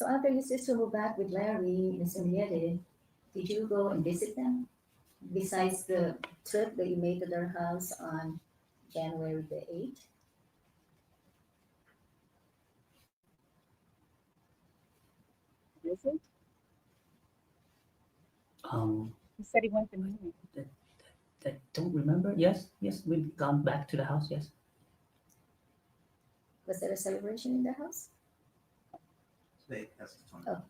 So after your sister moved back with Larry, Mr. Millete, did you go and visit them? Besides the trip that you made to their house on January the 8th? Visit? Um, He said he went to meet. I don't remember. Yes, we've gone back to the house. Yes. Was there a celebration in the house? That's the 20. Oh.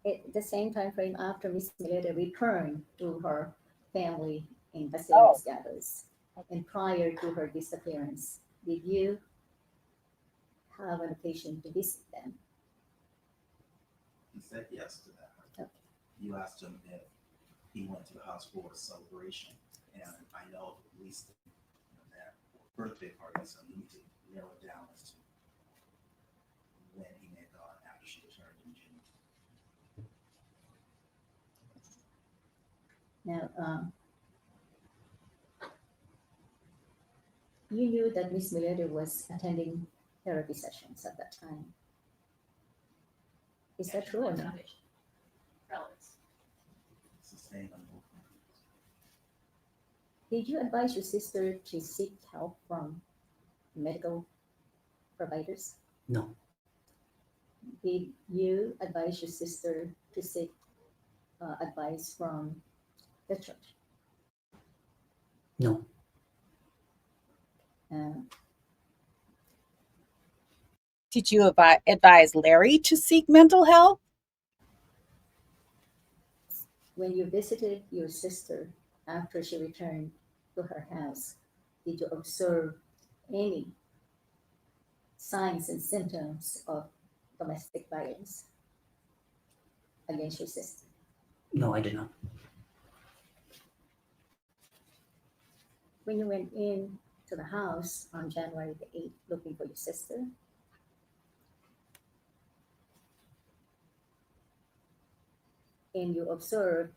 At the same time frame after Miss Millete returned to her family in Basilos Gatos and prior to her disappearance, did you have an occasion to visit them? He said yes to that. Okay. You asked him if he went to the house for a celebration, and I know at least that birthday party, so I need to narrow it down as to when he may have gone after she returned in June. Now, you knew that Miss Millete was attending therapy sessions at that time. Is that true or not? Sustainable. Did you advise your sister to seek help from medical providers? No. Did you advise your sister to seek advice from the church? No. Uh, Did you advise Larry to seek mental help? when you visited your sister after she returned to her house, did you observe any signs and symptoms of domestic violence against your sister? No, I did not. When you went in to the house on January the 8th looking for your sister, and you observed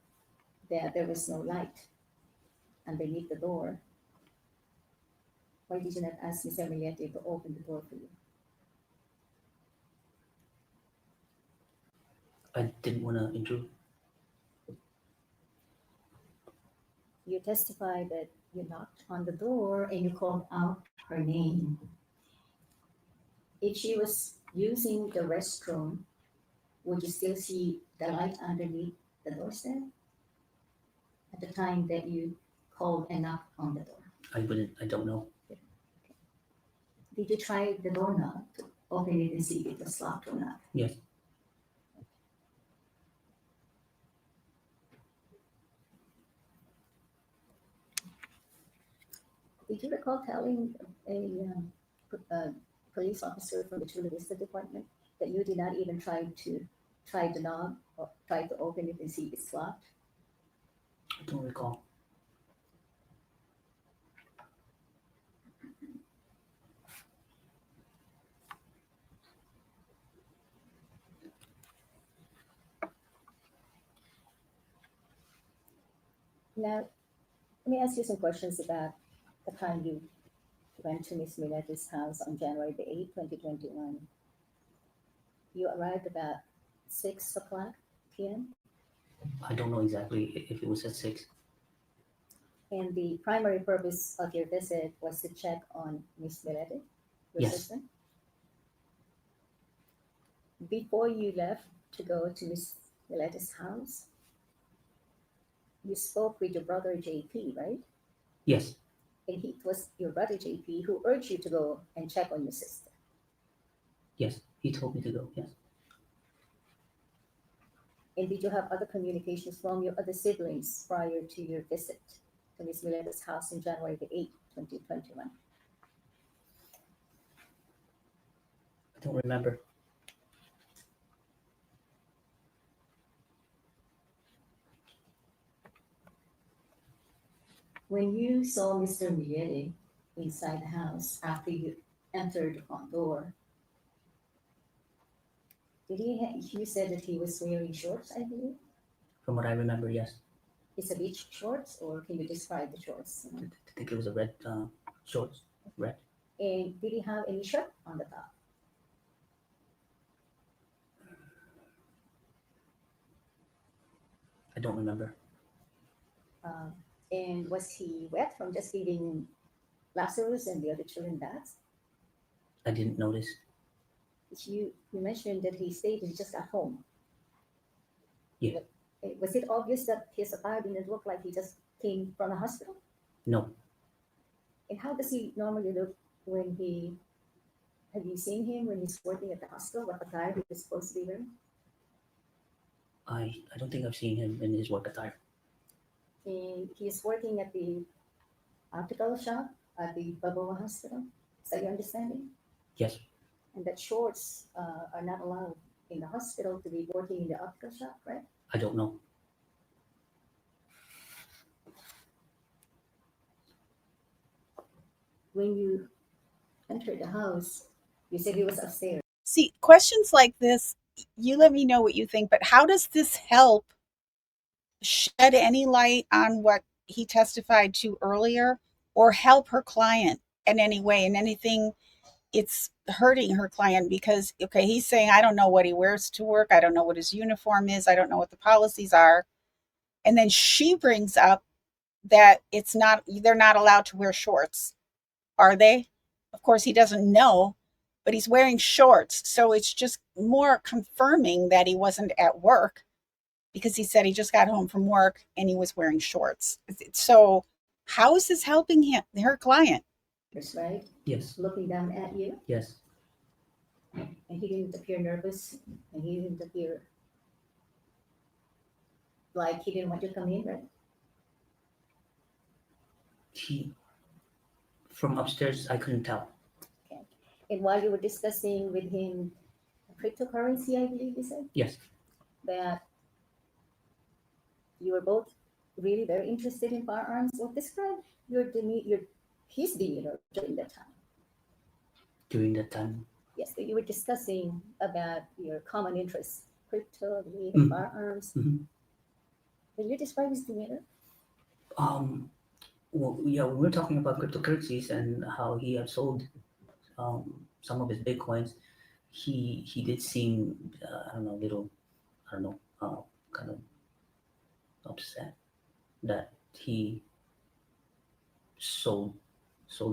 that there was no light underneath the door, why did you not ask Mr. Millete to open the door for you? I didn't want to intrude. You testified that you knocked on the door and you called out her name. If she was using the restroom, would you still see the light underneath the doorstep at the time that you called and knocked on the door? I don't know. Did you try the doorknob to open it and see if it was locked or not? Yes. Did you recall telling a police officer from the Chula Vista department that you did not even try the knob or try to open it and see if it's locked? I don't recall. Now, let me ask you some questions about the time you went to Miss Milete's house on January the 8th, 2021. You arrived about 6 o'clock p.m. I don't know exactly if it was at 6. And the primary purpose of your visit was to check on Miss Millete, your Yes. sister. Before you left to go to Miss Millete's house, you spoke with your brother JP, right? Yes. And it was your brother JP who urged you to go and check on your sister. Yes. He told me to go. Yes. And did you have other communications from your other siblings prior to your visit to Miss Millete's house in January the 8th, 2021? I don't remember. When you saw Mr. Millete inside the house after you entered the front door, you said that he was wearing shorts, I believe? From what I remember, yes. It's a beach shorts, or can you describe the shorts? I think it was a red shorts. Red. And did he have any shirt on the top? I don't remember. And was he wet from just feeding Lazarus and the other children baths? I didn't notice. You mentioned that he stayed and just got home. Yeah. Was it obvious that his attire didn't look like he just came from a hospital? No, And how does he normally look when he? Have you seen him when he's working at the hospital? What attire he was supposed to be wearing? I don't think I've seen him in his work attire. And he's working at the optical shop at the Balboa Hospital. Is that your understanding? Yes, And that shorts are not allowed in the hospital to be working in the optical shop, right? I don't know. When you entered the house, you said he was upstairs. See, questions like this, you let me know what you think, but how does this help shed any light on what he testified to earlier or help her client in any way, in anything it's hurting her client? Because, okay, he's saying, I don't know what he wears to work. I don't know what his uniform is. I don't know what the policies are. And then she brings up that they're not allowed to wear shorts. Are they? Of course, he doesn't know, but he's wearing shorts. So it's just more confirming that he wasn't at work because he said he just got home from work and he was wearing shorts. So how is this helping her client? Right? Yes, Looking down at you, yes. and he didn't appear nervous, and he didn't appear like he didn't want you to come in, right? He, from upstairs, I couldn't tell. Okay. And while you were discussing with him cryptocurrency, I believe you said Yes, that you were both really very interested in firearms. Well, describe his demeanor during that time. during that time. Yes, that you were discussing about your common interests, crypto, the Mhm. firearms. Mhm. Can you describe his demeanor? Well, yeah, we were talking about cryptocurrencies and how he had sold some of his bitcoins. He did seem, I don't know, little, I don't know, kind of upset that he sold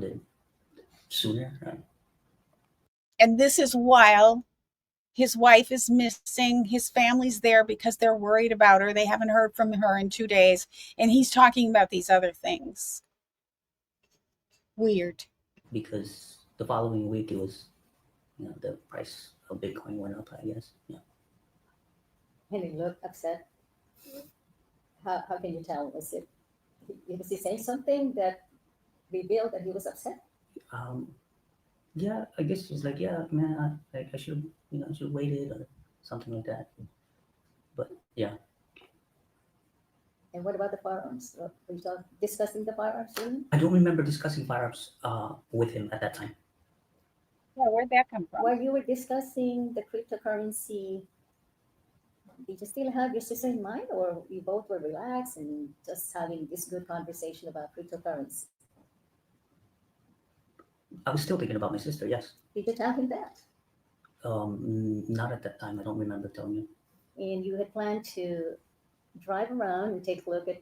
it sooner. Right? And this is while his wife is missing. His family's there because they're worried about her. They haven't heard from her in 2 days. And he's talking about these other things. Weird. Because the following week it was, the price of Bitcoin went up. I guess. Yeah. And he looked upset. How can you tell? Was he saying something that revealed that he was upset? Yeah, I guess he's like, yeah, man, I should, I should waited or something like that. But yeah, And what about the firearms? Were you discussing the firearms with him? I don't remember discussing firearms with him at that time. Yeah, where'd that come from? While you were discussing the cryptocurrency, did you still have your sister in mind, or you both were relaxed and just having this good conversation about cryptocurrency? I was still thinking about my sister. Yes. Did you tell him that? Not at that time. I don't remember telling you. And you had planned to drive around and take a look at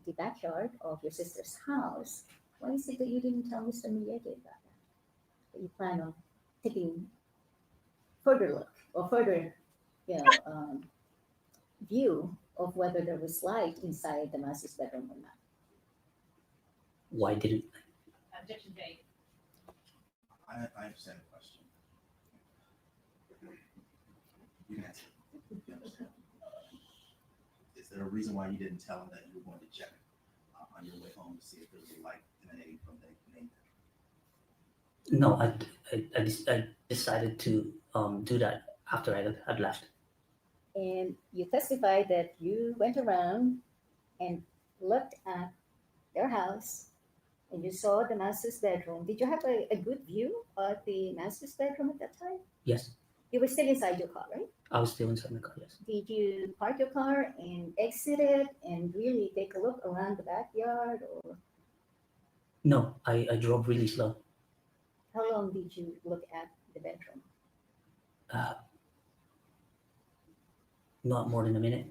the backyard of your sister's house. Why is it that you didn't tell Mr. Millete about that? That you plan on taking further look or further, view of whether there was light inside the master's bedroom or not. Why didn't? Objection Jay. I understand the question. You can answer. You understand? Is there a reason why you didn't tell him that you were going to check on your way home to see if there was a light emanating from the main bedroom? No, I decided to do that after I had left. And you testified that you went around and looked at their house and you saw the master's bedroom. Did you have a good view of the master's bedroom at that time? Yes, You were still inside your car, right? I was still inside my car. Yes. Did you park your car and exit it and really take a look around the backyard, or No, I drove really slow. how long did you look at the bedroom? Not more than a minute.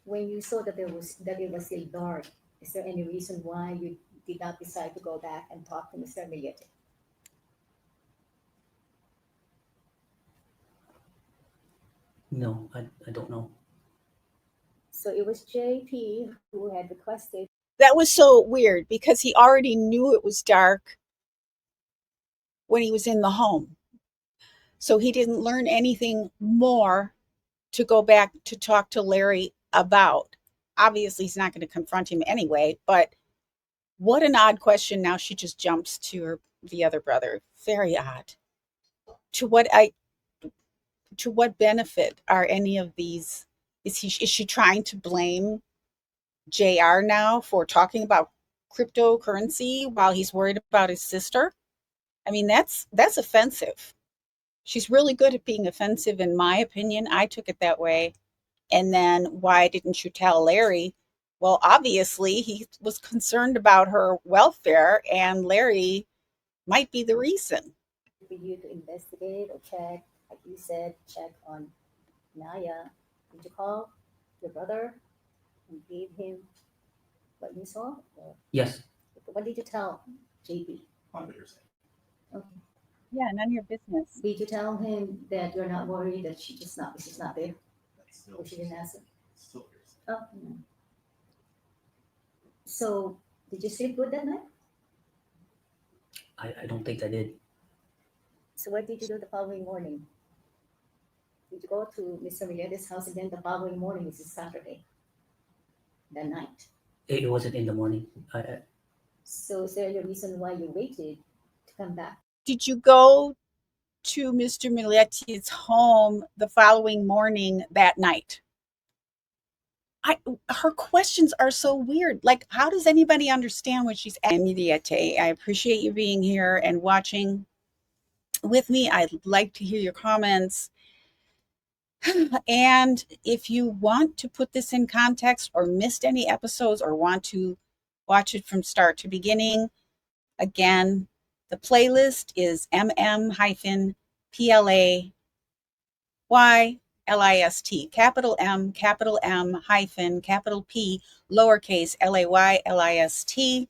When you saw that it was still dark, is there any reason why you did not decide to go back and talk to Mr. Millete? No, I don't know. So it was JP who had requested. That was so weird because he already knew it was dark when he was in the home. So he didn't learn anything more to go back to talk to Larry about. Obviously, he's not going to confront him anyway, but what an odd question. Now she just jumps to the other brother. Very odd. To what benefit are any of these? Is she trying to blame JR now for talking about cryptocurrency while he's worried about his sister? I mean, that's offensive. She's really good at being offensive, in my opinion. I took it that way. And then why didn't you tell Larry? Well, obviously, he was concerned about her welfare, and Larry might be the reason. For you to investigate or check, like you said, check on Naya. Did you call your brother and give him what you saw? Or Yes. what did you tell JP? 100%. Okay. Yeah, none of your business. Did you tell him that you're not worried that she's not there? That's still, Or she didn't answer? still hearsay. Oh, no. So did you sleep good that night? I don't think I did. So what did you do the following morning? Did you go to Mr. Millete's house again the following morning, which is Saturday, the night? It wasn't in the morning. So is there a reason why you waited to come back? Did you go to Mr. Millete's home the following morning that night? Her questions are so weird. Like, how does anybody understand what she's asking? Millete, I appreciate you being here and watching with me. I'd like to hear your comments. And if you want to put this in context or missed any episodes or want to watch it from start to beginning, again, the playlist is mm-play list, capital M, capital M, hyphen, capital P, lowercase LAYLIST.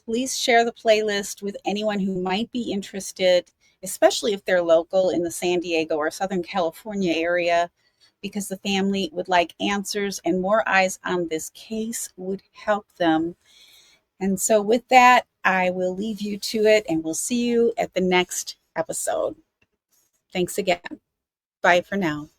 Please share the playlist with anyone who might be interested, especially if they're local in the San Diego or Southern California area, because the family would like answers and more eyes on this case would help them. And so with that, I will leave you to it and we'll see you at the next episode. Thanks again. Bye for now.